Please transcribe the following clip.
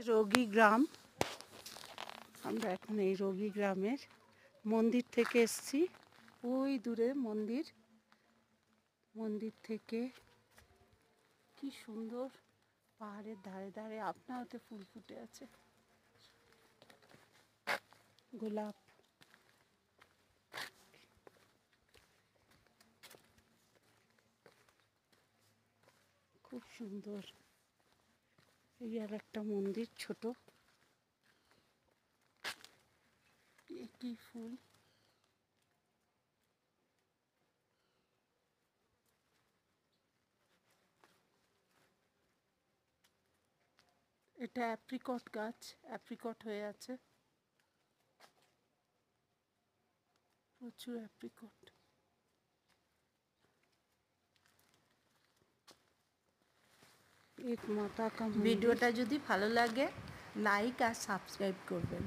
রোগী গ্রাম। আমরা এখন এই রোগী গ্রামের মন্দির থেকে এসেছি। ওই দূরে মন্দির, মন্দির থেকে কি সুন্দর পাহাড়ের ধারে ধারে আপনাতে ফুল ফুটে আছে, গোলাপ। খুব সুন্দর। এই আর একটা মন্দির ছোট, কি ফুল। এটা অ্যাপ্রিকট গাছ, অ্যাপ্রিকট হয়ে আছে, প্রচুর অ্যাপ্রিকট। এক মাতা কা। ভিডিওটা যদি ভালো লাগে লাইক আর সাবস্ক্রাইব করবেন।